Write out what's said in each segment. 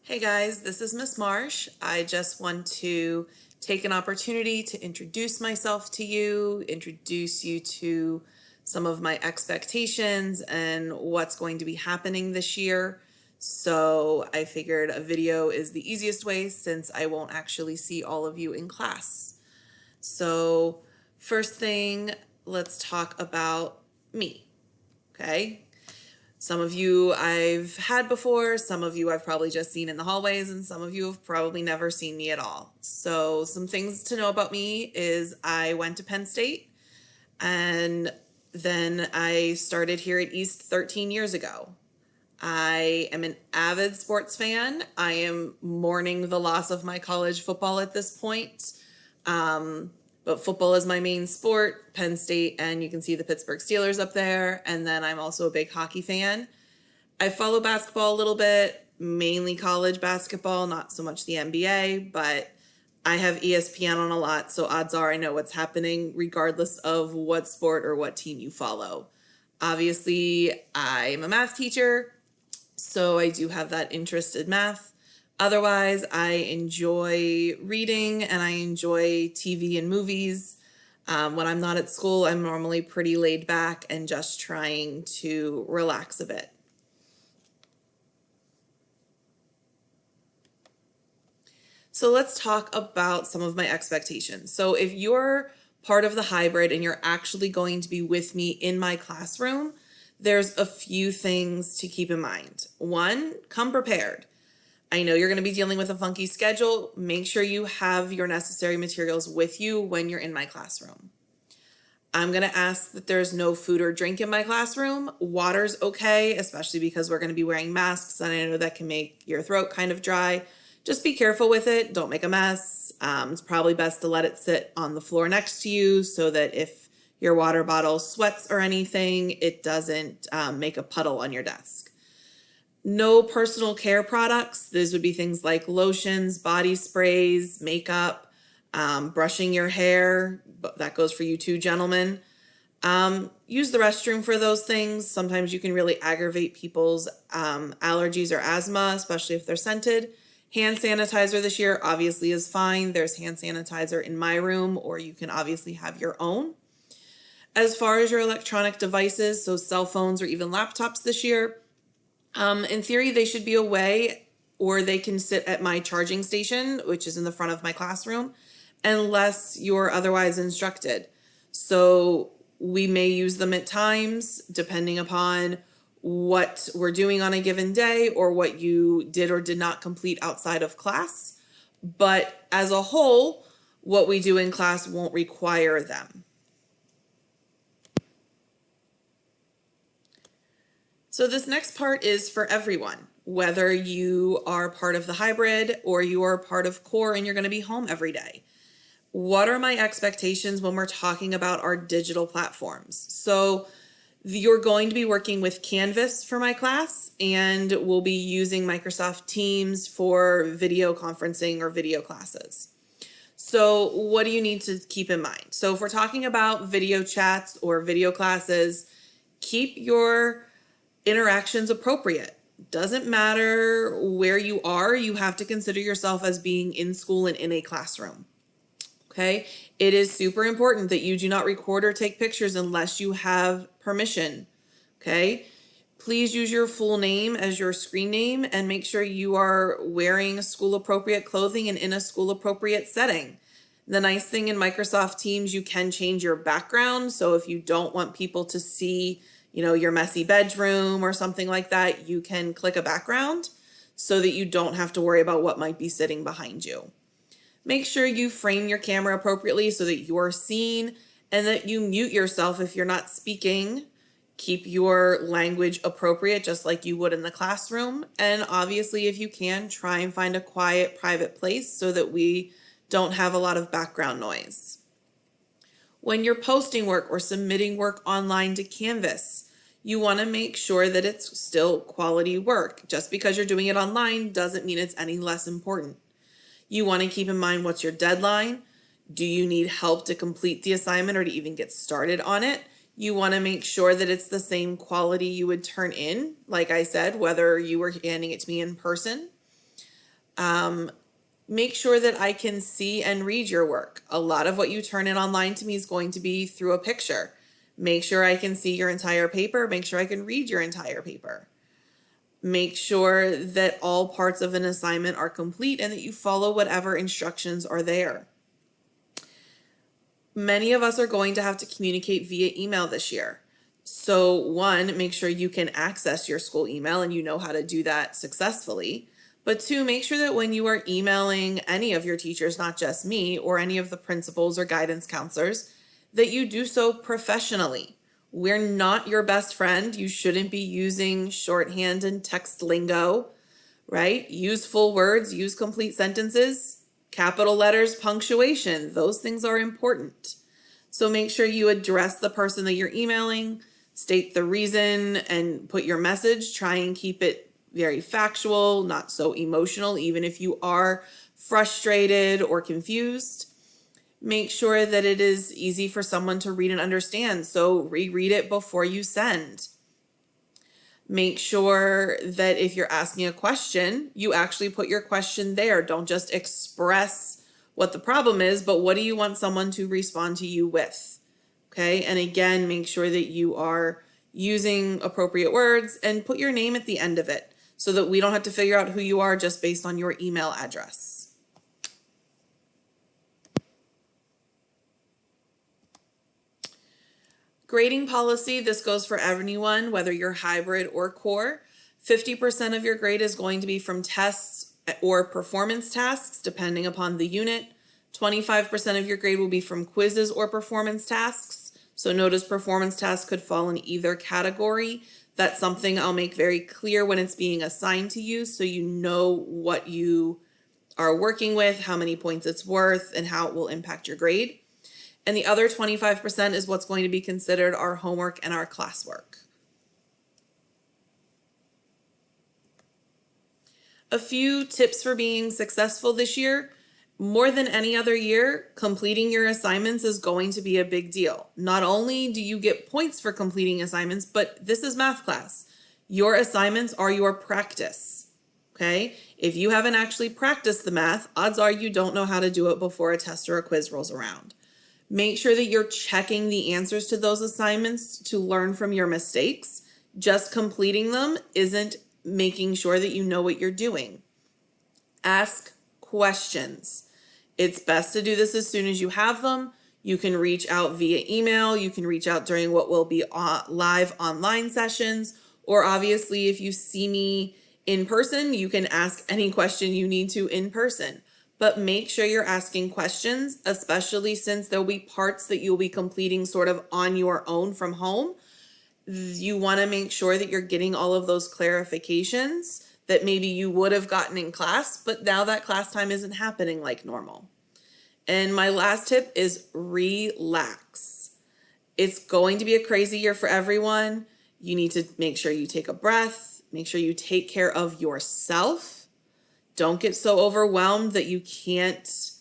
Hey guys, this is Miss Marsh. I just want to take an opportunity to introduce myself to you, introduce you to some of my expectations and what's going to be happening this year. So I figured a video is the easiest way since I won't actually see all of you in class. So first thing, let's talk about me, okay? Some of you I've had before, some of you I've probably just seen in the hallways, and some of you have probably never seen me at all. So some things to know about me is I went to Penn State, and then I started here at East 13 years ago. I am an avid sports fan. I am mourning the loss of my college football at this point. But football is my main sport, Penn State, and you can see the Pittsburgh Steelers up there. And then I'm also a big hockey fan. I follow basketball a little bit, mainly college basketball, not so much the NBA, but I have ESPN on a lot, so odds are I know what's happening regardless of what sport or what team you follow. Obviously, I'm a math teacher, so I do have that interest in math. Otherwise, I enjoy reading and I enjoy TV and movies. When I'm not at school, I'm normally pretty laid back and just trying to relax a bit. So let's talk about some of my expectations. So if you're part of the hybrid and you're actually going to be with me in my classroom, there's a few things to keep in mind. One, come prepared. I know you're going to be dealing with a funky schedule. Make sure you have your necessary materials with you when you're in my classroom. I'm going to ask that there's no food or drink in my classroom. Water's okay, especially because we're going to be wearing masks, and I know that can make your throat kind of dry. Just be careful with it. Don't make a mess. It's probably best to let it sit on the floor next to you so that if your water bottle sweats or anything, it doesn't make a puddle on your desk. No personal care products. These would be things like lotions, body sprays, makeup, brushing your hair. That goes for you too, gentlemen. Use the restroom for those things. Sometimes you can really aggravate people's allergies or asthma, especially if they're scented. Hand sanitizer this year obviously is fine. There's hand sanitizer in my room, or you can obviously have your own. As far as your electronic devices, so cell phones or even laptops this year, in theory, they should be away, or they can sit at my charging station, which is in the front of my classroom, unless you're otherwise instructed. So we may use them at times, depending upon what we're doing on a given day or what you did or did not complete outside of class. But as a whole, what we do in class won't require them. So this next part is for everyone, whether you are part of the hybrid or you are part of core and you're going to be home every day. What are my expectations when we're talking about our digital platforms? So you're going to be working with Canvas for my class, and we'll be using Microsoft Teams for video conferencing or video classes. So what do you need to keep in mind? So if we're talking about video chats or video classes, keep your interactions appropriate. Doesn't matter where you are, you have to consider yourself as being in school and in a classroom. Okay, it is super important that you do not record or take pictures unless you have permission. Okay, please use your full name as your screen name and make sure you are wearing school appropriate clothing and in a school appropriate setting. The nice thing in Microsoft Teams, you can change your background. So if you don't want people to see, your messy bedroom or something like that, you can click a background so that you don't have to worry about what might be sitting behind you. Make sure you frame your camera appropriately so that you're seen, and that you mute yourself if you're not speaking. Keep your language appropriate, just like you would in the classroom. And obviously, if you can, try and find a quiet, private place so that we don't have a lot of background noise. When you're posting work or submitting work online to Canvas, you want to make sure that it's still quality work. Just because you're doing it online doesn't mean it's any less important. You want to keep in mind, what's your deadline? Do you need help to complete the assignment or to even get started on it? You want to make sure that it's the same quality you would turn in, like I said, whether you were handing it to me in person. Make sure that I can see and read your work. A lot of what you turn in online to me is going to be through a picture. Make sure I can see your entire paper. Make sure I can read your entire paper. Make sure that all parts of an assignment are complete and that you follow whatever instructions are there. Many of us are going to have to communicate via email this year. So one, make sure you can access your school email and you know how to do that successfully. But two, make sure that when you are emailing any of your teachers, not just me or any of the principals or guidance counselors, that you do so professionally. We're not your best friend. You shouldn't be using shorthand and text lingo, right? Use full words, use complete sentences, capital letters, punctuation. Those things are important. So make sure you address the person that you're emailing, state the reason, and put your message. Try and keep it very factual, not so emotional, even if you are frustrated or confused. Make sure that it is easy for someone to read and understand. So reread it before you send. Make sure that if you're asking a question, you actually put your question there. Don't just express what the problem is, but what do you want someone to respond to you with? Okay, and again, make sure that you are using appropriate words and put your name at the end of it so that we don't have to figure out who you are just based on your email address. Grading policy, this goes for everyone, whether you're hybrid or core. 50% of your grade is going to be from tests or performance tasks, depending upon the unit. 25% of your grade will be from quizzes or performance tasks. So notice performance tasks could fall in either category. That's something I'll make very clear when it's being assigned to you so you know what you are working with, how many points it's worth, and how it will impact your grade. And the other 25% is what's going to be considered our homework and our classwork. A few tips for being successful this year. More than any other year, completing your assignments is going to be a big deal. Not only do you get points for completing assignments, but this is math class. Your assignments are your practice, okay? If you haven't actually practiced the math, odds are you don't know how to do it before a test or a quiz rolls around. Make sure that you're checking the answers to those assignments to learn from your mistakes. Just completing them isn't making sure that you know what you're doing. Ask questions. It's best to do this as soon as you have them. You can reach out via email. You can reach out during what will be live online sessions. Or obviously, if you see me in person, you can ask any question you need to in person. But make sure you're asking questions, especially since there'll be parts that you'll be completing sort of on your own from home. You want to make sure that you're getting all of those clarifications that maybe you would have gotten in class, but now that class time isn't happening like normal. And my last tip is relax. It's going to be a crazy year for everyone. You need to make sure you take a breath, make sure you take care of yourself. Don't get so overwhelmed that you can't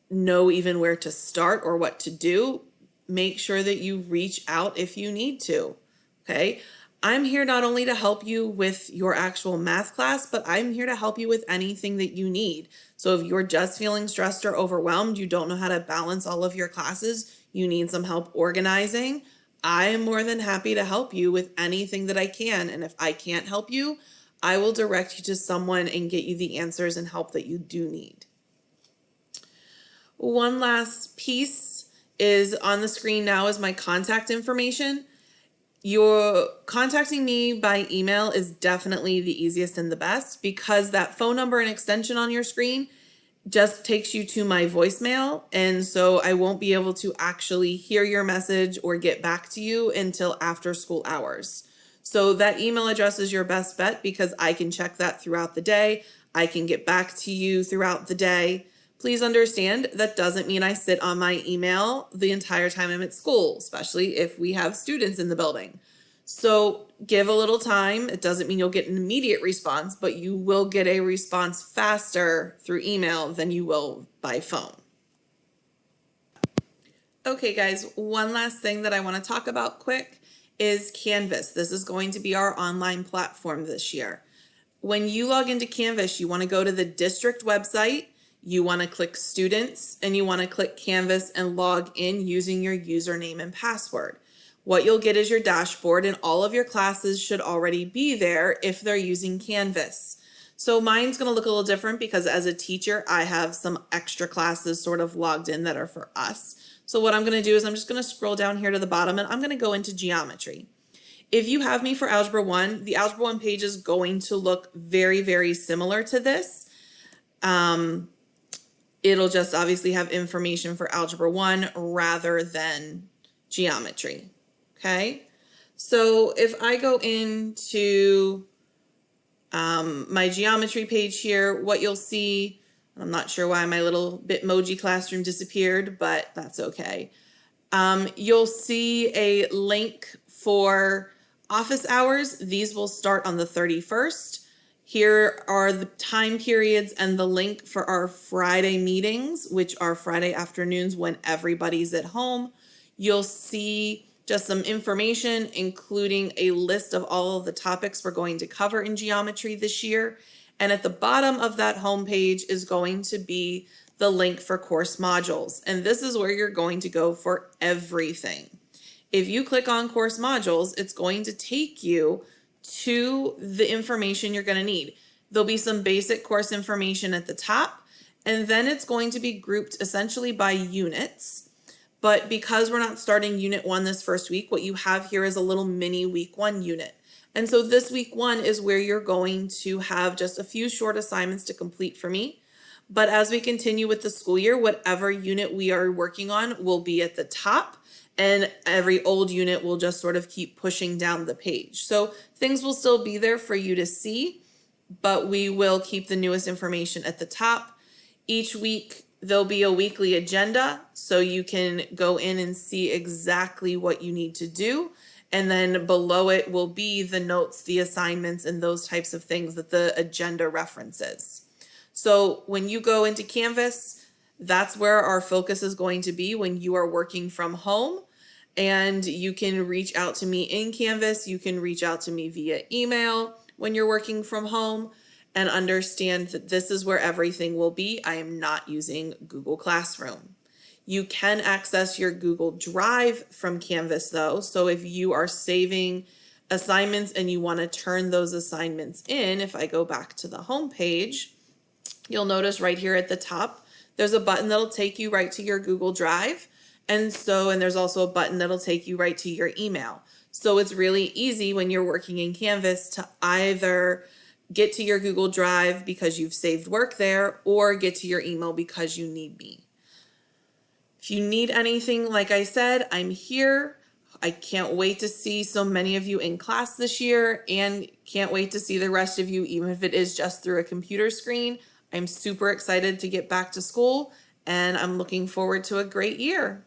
know even where to start or what to do. Make sure that you reach out if you need to, okay? I'm here not only to help you with your actual math class, but I'm here to help you with anything that you need. So if you're just feeling stressed or overwhelmed, you don't know how to balance all of your classes, you need some help organizing, I am more than happy to help you with anything that I can. And if I can't help you, I will direct you to someone and get you the answers and help that you do need. One last piece is on the screen now is my contact information. Your contacting me by email is definitely the easiest and the best because that phone number and extension on your screen just takes you to my voicemail. And so I won't be able to actually hear your message or get back to you until after school hours. So that email address is your best bet because I can check that throughout the day. I can get back to you throughout the day. Please understand that doesn't mean I sit on my email the entire time I'm at school, especially if we have students in the building. So give a little time. It doesn't mean you'll get an immediate response, but you will get a response faster through email than you will by phone. Okay, guys, one last thing that I want to talk about quick is Canvas. This is going to be our online platform this year. When you log into Canvas, you want to go to the district website, you want to click students, and you want to click Canvas and log in using your username and password. What you'll get is your dashboard, and all of your classes should already be there if they're using Canvas. So mine's going to look a little different because as a teacher, I have some extra classes sort of logged in that are for us. So what I'm going to do is I'm just going to scroll down here to the bottom and I'm going to go into geometry. If you have me for Algebra 1, the Algebra 1 page is going to look very, very similar to this. It'll just obviously have information for Algebra 1 rather than geometry. Okay, so if I go into my geometry page here, what you'll see, I'm not sure why my little Bitmoji classroom disappeared, but that's okay. You'll see a link for office hours. These will start on the 31st. Here are the time periods and the link for our Friday meetings, which are Friday afternoons when everybody's at home. You'll see just some information, including a list of all of the topics we're going to cover in geometry this year. And at the bottom of that homepage is going to be the link for course modules. And this is where you're going to go for everything. If you click on course modules, it's going to take you to the information you're going to need. There'll be some basic course information at the top, and then it's going to be grouped essentially by units. But because we're not starting unit 1 this first week, what you have here is a little mini week 1 unit. And so this week 1 is where you're going to have just a few short assignments to complete for me. But as we continue with the school year, whatever unit we are working on will be at the top, and every old unit will just sort of keep pushing down the page. So things will still be there for you to see, but we will keep the newest information at the top. Each week, there'll be a weekly agenda, so you can go in and see exactly what you need to do. And then below it will be the notes, the assignments, and those types of things that the agenda references. So when you go into Canvas, that's where our focus is going to be when you are working from home. And you can reach out to me in Canvas. You can reach out to me via email when you're working from home, and understand that this is where everything will be. I am not using Google Classroom. You can access your Google Drive from Canvas though. So if you are saving assignments and you want to turn those assignments in, if I go back to the home page, you'll notice right here at the top, there's a button that'll take you right to your Google Drive. And there's also a button that'll take you right to your email. So it's really easy when you're working in Canvas to either get to your Google Drive because you've saved work there, or get to your email because you need me. If you need anything, like I said, I'm here. I can't wait to see so many of you in class this year, and can't wait to see the rest of you, even if it is just through a computer screen. I'm super excited to get back to school, and I'm looking forward to a great year.